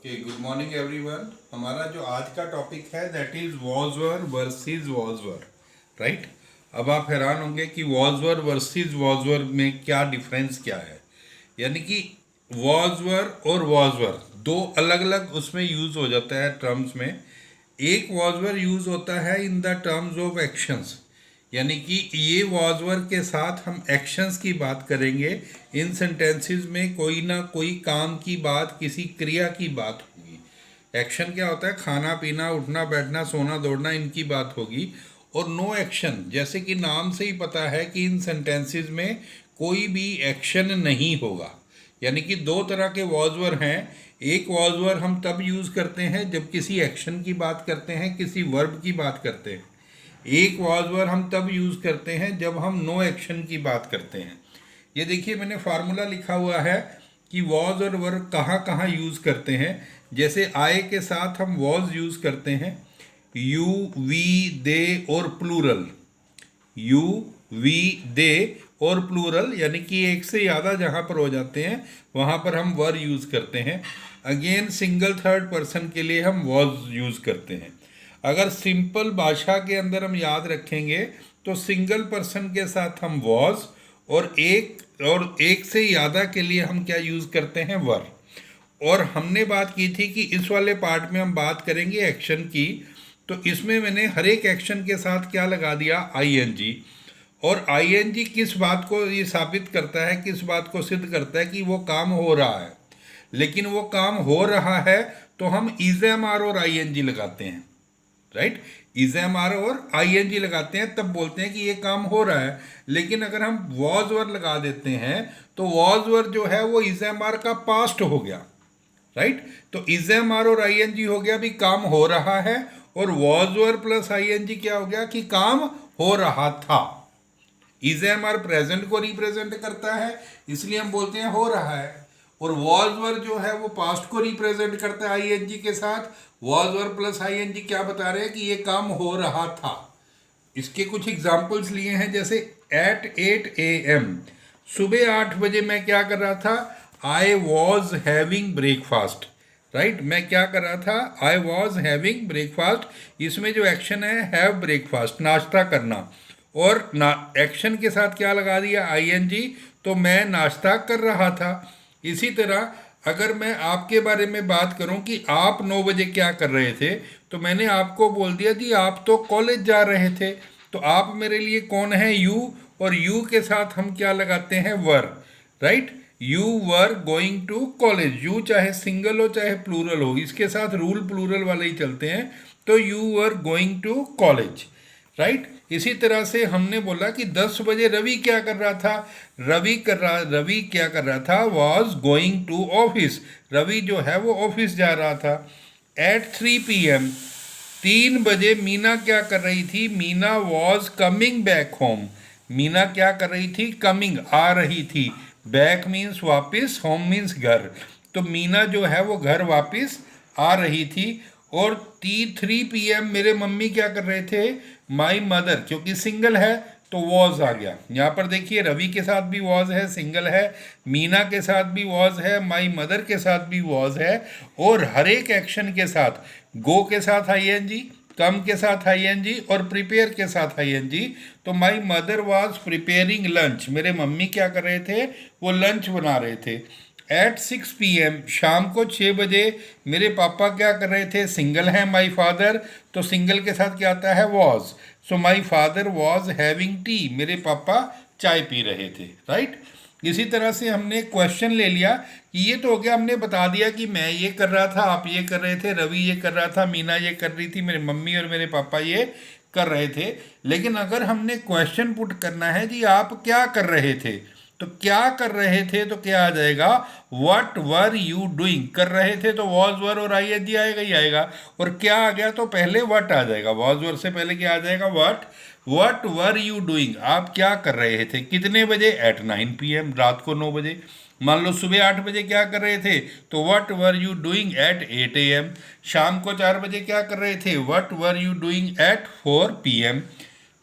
Okay, good morning everyone. हमारा जो आज का टॉपिक है दैट इज वॉजवर वर्सेस वॉजवर, राइट। अब आप हैरान होंगे कि वॉजवर वर्सेस वॉजवर में क्या डिफरेंस क्या है। यानी कि वॉजवर और वॉजवर दो अलग अलग उसमें यूज हो जाता है टर्म्स में। एक वॉजवर यूज होता है in the terms of actions, यानी कि ये वॉजवर के साथ हम एक्शंस की बात करेंगे। इन सेंटेंसेस में कोई ना कोई काम की बात, किसी क्रिया की बात होगी। एक्शन क्या होता है? खाना पीना, उठना बैठना, सोना दौड़ना, इनकी बात होगी। और नो एक्शन, जैसे कि नाम से ही पता है कि इन सेंटेंसेस में कोई भी एक्शन नहीं होगा। यानी कि दो तरह के वॉजवर हैं। एक वॉजवर हम तब यूज़ करते हैं जब किसी एक्शन की बात करते हैं, किसी वर्ब की बात करते हैं। एक वॉजवर हम तब यूज़ करते हैं जब हम नो एक्शन की बात करते हैं। ये देखिए, मैंने फार्मूला लिखा हुआ है कि वॉज और वर्ब कहाँ कहाँ यूज़ करते हैं। जैसे आए के साथ हम वॉज यूज़ करते हैं, यू वी दे और प्लूरल। यू वी दे और प्लूरल, यानी कि एक से ज़्यादा जहाँ पर हो जाते हैं वहाँ पर हम वर यूज़ करते हैं। अगेन सिंगल थर्ड पर्सन के लिए हम वॉज यूज़ करते हैं। अगर सिंपल भाषा के अंदर हम याद रखेंगे तो सिंगल पर्सन के साथ हम वॉज, और एक से ज़्यादा के लिए हम क्या यूज़ करते हैं? वर। और हमने बात की थी कि इस वाले पार्ट में हम बात करेंगे एक्शन की। तो इसमें मैंने हर एक एक्शन के साथ क्या लगा दिया? आईएनजी। और आईएनजी किस बात को ये साबित करता है, किस बात को सिद्ध करता है कि वो काम हो रहा है। लेकिन वो काम हो रहा है तो हम इज एम आर और आईएनजी लगाते हैं, राइट। इज एम आर और आईएनजी लगाते हैं, तब बोलते हैं कि ये काम हो रहा है। लेकिन अगर हम वॉज वर लगा देते हैं तो वॉज वर जो है वो इज एम आर का पास्ट हो गया, राइट। तो इज एम आर और आईएनजी हो गया भी काम हो रहा है, और वॉज वर प्लस आईएनजी क्या हो गया कि काम हो रहा था। इज एम आर प्रेजेंट को रिप्रेजेंट करता है, इसलिए हम बोलते हैं हो रहा है। और वॉज वर जो है वो पास्ट को रिप्रेजेंट करता है आईएनजी के साथ। वॉज वर प्लस आईएनजी क्या बता रहे हैं कि ये काम हो रहा था। इसके कुछ एग्जाम्पल्स लिए हैं, जैसे एट 8 AM, सुबह 8 बजे मैं क्या कर रहा था? I was having breakfast, right. मैं क्या कर रहा था? I was having breakfast. इसमें जो एक्शन है हैव ब्रेकफास्ट, नाश्ता करना। और ना एक्शन के साथ क्या लगा दिया? आईएनजी। तो मैं नाश्ता कर रहा था। इसी तरह अगर मैं आपके बारे में बात करूं कि आप 9 बजे क्या कर रहे थे, तो मैंने आपको बोल दिया जी आप तो कॉलेज जा रहे थे। तो आप मेरे लिए कौन है? यू। और यू के साथ हम क्या लगाते हैं? Were, right. You were going to college. You चाहे सिंगल हो चाहे प्लूरल हो, इसके साथ रूल प्लूरल वाले ही चलते हैं। तो you were going to college, right. इसी तरह से हमने बोला कि 10 बजे रवि क्या कर रहा था? रवि क्या कर रहा था? Was going to office. Ravi जो है वो ऑफिस जा रहा था। एट 3 PM, 3 बजे मीना क्या कर रही थी? Meena was coming back home. Meena क्या कर रही थी? कमिंग, आ रही थी। बैक मीन्स वापिस, होम मीन्स घर। तो मीना जो है वो घर वापिस आ रही थी। और 3 PM मेरे मम्मी क्या कर रहे थे? माई मदर, क्योंकि सिंगल है तो वॉज आ गया। यहाँ पर देखिए रवि के साथ भी वॉज है, सिंगल है। मीना के साथ भी वॉज है, माई मदर के साथ भी वॉज है। और हर एक एक्शन के साथ गो के साथ आईएनजी, कम के साथ आईएनजी और प्रिपेयर के साथ आईएनजी। तो my mother was preparing lunch, मेरे मम्मी क्या कर रहे थे? वो लंच बना रहे थे। एट 6 PM, शाम को 6 बजे मेरे पापा क्या कर रहे थे? सिंगल है माई फादर, तो सिंगल के साथ क्या आता है? Was. So my father was having T, मेरे पापा चाय पी रहे थे, राइट। इसी तरह से हमने क्वेश्चन ले लिया कि ये तो हो गया, हमने बता दिया कि मैं ये कर रहा था, आप ये कर रहे थे, रवि ये कर रहा था, मीना ये कर रही थी, मेरे मम्मी और मेरे पापा ये कर रहे थे। लेकिन अगर हमने क्वेश्चन पुट करना है जी आप क्या कर रहे थे, तो क्या कर रहे थे तो क्या आ जाएगा? What were you doing. कर रहे थे तो वॉज वर और आईएनजी आएगा ही आएगा। और क्या आ गया? तो पहले वट आ जाएगा, वॉज वर से पहले क्या आ जाएगा? What. What were you doing, आप क्या कर रहे थे? कितने बजे? एट 9 PM, रात को 9 बजे। मान लो सुबह 8 बजे क्या कर रहे थे, तो what were you doing at 8 AM। शाम को 4 बजे क्या कर रहे थे? What were you doing at 4 PM।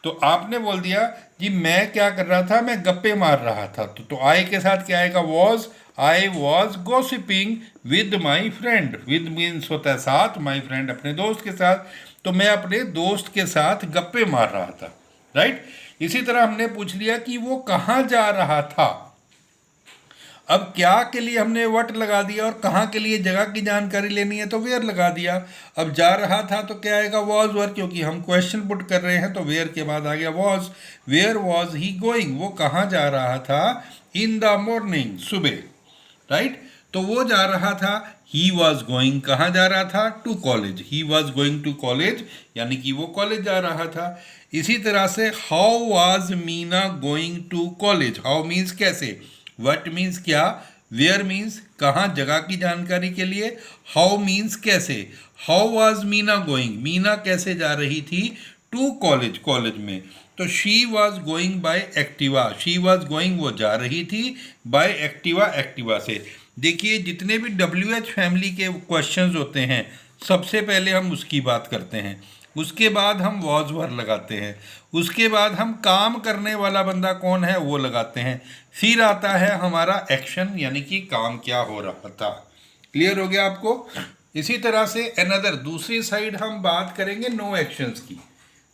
तो आपने बोल दिया जी मैं क्या कर रहा था? मैं गप्पे मार रहा था। तो आय के साथ क्या आएगा? Was. I was gossiping with my friend. With means होता है साथ, माई फ्रेंड अपने दोस्त के साथ, तो मैं अपने दोस्त के साथ गप्पे मार रहा था, राइट। इसी तरह हमने पूछ लिया कि वो कहाँ जा रहा था। अब क्या के लिए हमने वट लगा दिया और कहाँ के लिए जगह की जानकारी लेनी है तो वेयर लगा दिया। अब जा रहा था तो क्या आएगा, वॉज वर, क्योंकि हम क्वेश्चन पुट कर रहे हैं तो वेयर के बाद आ गया was. Where was he going, वो कहाँ जा रहा था, इन द मॉर्निंग, सुबह, राइट। तो वो जा रहा था, ही वॉज गोइंग, कहाँ जा रहा था, to college, he was going to college, यानी कि वो कॉलेज जा रहा था। इसी तरह से how was Meena going to college. How means कैसे, वट मीन्स क्या, वेयर मीन्स कहाँ, जगह की जानकारी के लिए, हाउ मीन्स कैसे। How was Meena going, Meena कैसे जा रही थी टू कॉलेज, कॉलेज में। तो she was going by Activa, she was going वो जा रही थी, बाय एक्टिवा, एक्टिवा से। देखिए जितने भी WH फैमिली के क्वेश्चंस होते हैं सबसे पहले हम उसकी बात करते हैं, उसके बाद हम वॉज वर लगाते हैं, उसके बाद हम काम करने वाला बंदा कौन है वो लगाते हैं, फिर आता है हमारा एक्शन, यानी कि काम क्या हो रहा था। क्लियर हो गया आपको। इसी तरह से अनदर, दूसरी साइड हम बात करेंगे नो एक्शंस की,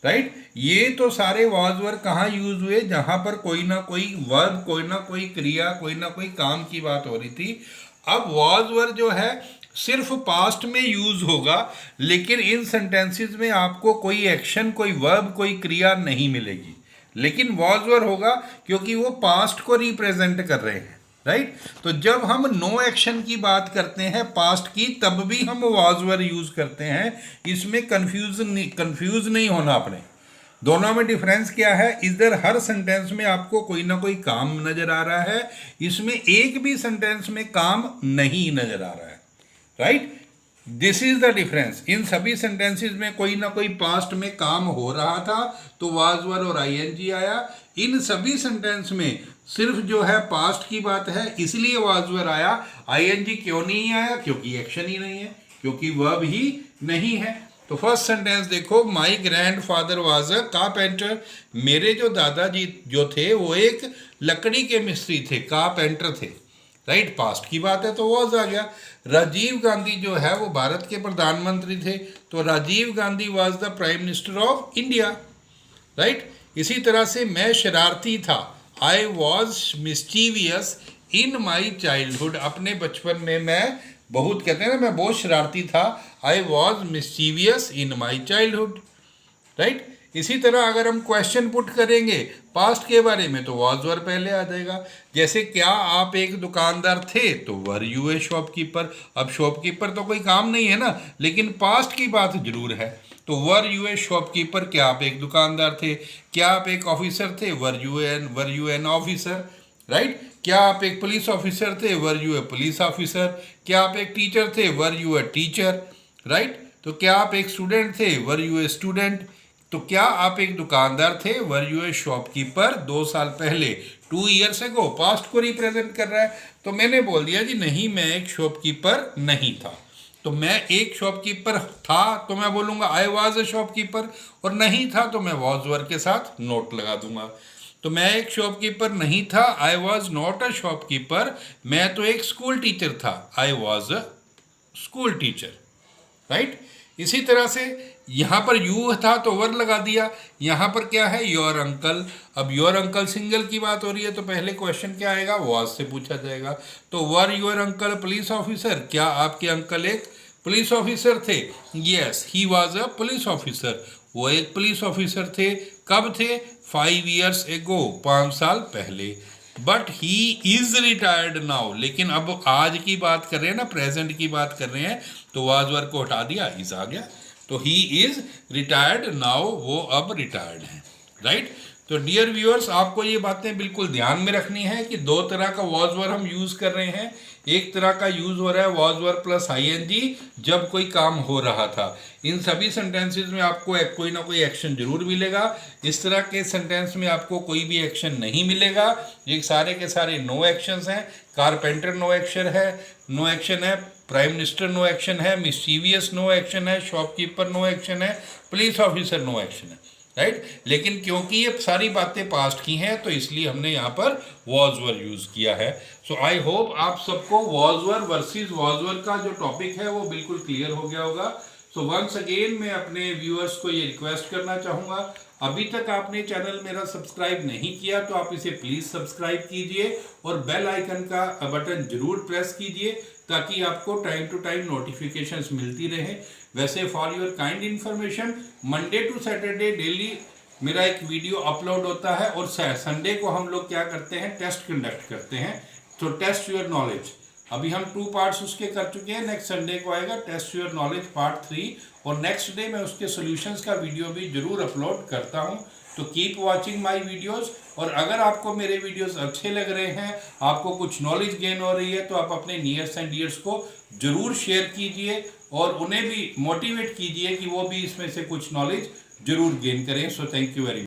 राइट। ये तो सारे वॉज वर कहाँ यूज हुए, जहां पर कोई ना कोई वर्ब, कोई ना कोई क्रिया, कोई ना कोई काम की बात हो रही थी। अब वॉज वर जो है सिर्फ पास्ट में यूज होगा, लेकिन इन सेंटेंसेस में आपको कोई एक्शन, कोई वर्ब, कोई क्रिया नहीं मिलेगी, लेकिन वॉज वर होगा क्योंकि वो पास्ट को रिप्रेजेंट कर रहे हैं, राइट। तो जब हम नो एक्शन की बात करते हैं पास्ट की, तब भी हम वॉज वर यूज करते हैं। इसमें कंफ्यूज नहीं होना अपने, दोनों में डिफरेंस क्या है। इधर हर सेंटेंस में आपको कोई ना कोई काम नजर आ रहा है, इसमें एक भी सेंटेंस में काम नहीं नजर आ रहा है, right. This is the difference. इन सभी सेंटेंसेस में कोई ना कोई पास्ट में काम हो रहा था तो वाज वर और आईएनजी आया। इन सभी सेंटेंस में सिर्फ जो है पास्ट की बात है, इसलिए वाज वर आया। आईएनजी क्यों नहीं आया, क्योंकि एक्शन ही नहीं है, क्योंकि वर्ब ही नहीं है। तो फर्स्ट सेंटेंस देखो, my grand father was a carpenter. मेरे जो दादाजी जो थे वो एक लकड़ी के मिस्त्री थे, कारपेंटर थे, राइट। पास्ट की बात है तो वॉज आ गया। राजीव गांधी जो है वो भारत के प्रधानमंत्री थे, तो Rajiv Gandhi was the prime minister of India, right. इसी तरह से मैं शरारती था, I was मिस्टीवियस in my childhood. अपने बचपन में मैं बहुत, कहते हैं ना, मैं बहुत शरारती था, I was मिस्टीवियस in my childhood, right. इसी तरह अगर हम क्वेश्चन पुट करेंगे पास्ट के बारे में तो वॉज वर पहले आ जाएगा। जैसे क्या आप एक दुकानदार थे, तो वर यू ए शॉपकीपर। अब शॉपकीपर तो कोई काम नहीं है ना, लेकिन पास्ट की बात जरूर है, तो वर यू ए शॉपकीपर। क्या आप एक दुकानदार थे, क्या आप एक ऑफिसर थे, were you an officer, right. क्या आप एक पुलिस ऑफिसर थे, were U A police officer. क्या आप एक टीचर थे, were U a teacher, right. तो क्या आप एक स्टूडेंट थे, वर यू ए स्टूडेंट। तो क्या आप एक दुकानदार थे, वर यू ए शॉपकीपर। 2 साल पहले, 2 ईयर्स अगो, पास्ट को रिप्रेजेंट कर रहा है। तो मैंने बोल दिया जी नहीं, मैं एक शॉपकीपर नहीं था। तो मैं एक शॉपकीपर था तो मैं बोलूँगा आई वॉज अ शॉपकीपर, और नहीं था तो मैं वॉज वर के साथ नोट लगा दूंगा। तो मैं एक शॉपकीपर नहीं था, I was not a shopkeeper. मैं तो एक स्कूल टीचर था, I was a school teacher, right. इसी तरह से यहाँ पर यू था तो वर लगा दिया। यहाँ पर क्या है, योर अंकल। अब योर अंकल सिंगल की बात हो रही है तो पहले क्वेश्चन क्या आएगा, वॉज से पूछा जाएगा। तो were your uncle police officer. क्या आपके अंकल एक पुलिस ऑफिसर थे, yes he was a police officer. वो एक पुलिस ऑफिसर थे। कब थे, 5 ईयर्स एगो, 5 साल पहले। But he is retired now. लेकिन अब आज की बात कर रहे हैं ना, प्रेजेंट की बात कर रहे हैं, तो वाज वर को हटा दिया, इज आ गया। तो ही इज रिटायर्ड नाउ, वो अब रिटायर्ड है, राइट। तो डियर व्यूअर्स, आपको ये बातें बिल्कुल ध्यान में रखनी है कि 2 तरह का वॉज वर हम यूज कर रहे हैं। एक तरह का यूज हो रहा है वॉज वर प्लस आईएनजी जब कोई काम हो रहा था। इन सभी सेंटेंसेस में आपको कोई ना कोई एक्शन जरूर मिलेगा। इस तरह के सेंटेंस में आपको कोई भी एक्शन नहीं मिलेगा। ये सारे के सारे नो एक्शंस हैं। कारपेंटर नो एक्शन है, नो एक्शन है। प्राइम मिनिस्टर नो एक्शन है। मिस्चीवियस नो एक्शन है। शॉपकीपर नो एक्शन है। पुलिस ऑफिसर नो एक्शन है। राइट। लेकिन क्योंकि ये सारी बातें पास्ट की हैं तो इसलिए हमने यहाँ पर वॉज वर यूज किया है। सो आई होप आप सबको was were versus was were का जो टॉपिक है वो बिल्कुल क्लियर हो गया होगा। सो वंस अगेन मैं अपने व्यूअर्स को ये रिक्वेस्ट करना चाहूँगा, अभी तक आपने चैनल मेरा सब्सक्राइब नहीं किया तो आप इसे प्लीज़ सब्सक्राइब कीजिए और बेल आइकन का बटन जरूर प्रेस कीजिए ताकि आपको टाइम टू टाइम नोटिफिकेशंस मिलती रहे। वैसे for your kind information, Monday to Saturday daily मेरा एक वीडियो अपलोड होता है और संडे को हम लोग क्या करते हैं, टेस्ट कंडक्ट करते हैं। तो टेस्ट योर नॉलेज, अभी हम 2 पार्ट्स उसके कर चुके हैं, नेक्स्ट संडे को आएगा टेस्ट योर नॉलेज पार्ट 3 और नेक्स्ट डे मैं उसके सॉल्यूशंस का वीडियो भी जरूर अपलोड करता हूं। तो कीप वाचिंग माय वीडियोस, और अगर आपको मेरे वीडियोस अच्छे लग रहे हैं, आपको कुछ नॉलेज गेन हो रही है, तो आप अपने नियर्स एंड डियर्स को जरूर शेयर कीजिए और उन्हें भी मोटिवेट कीजिए कि वो भी इसमें से कुछ नॉलेज जरूर गेन करें। So thank you very much.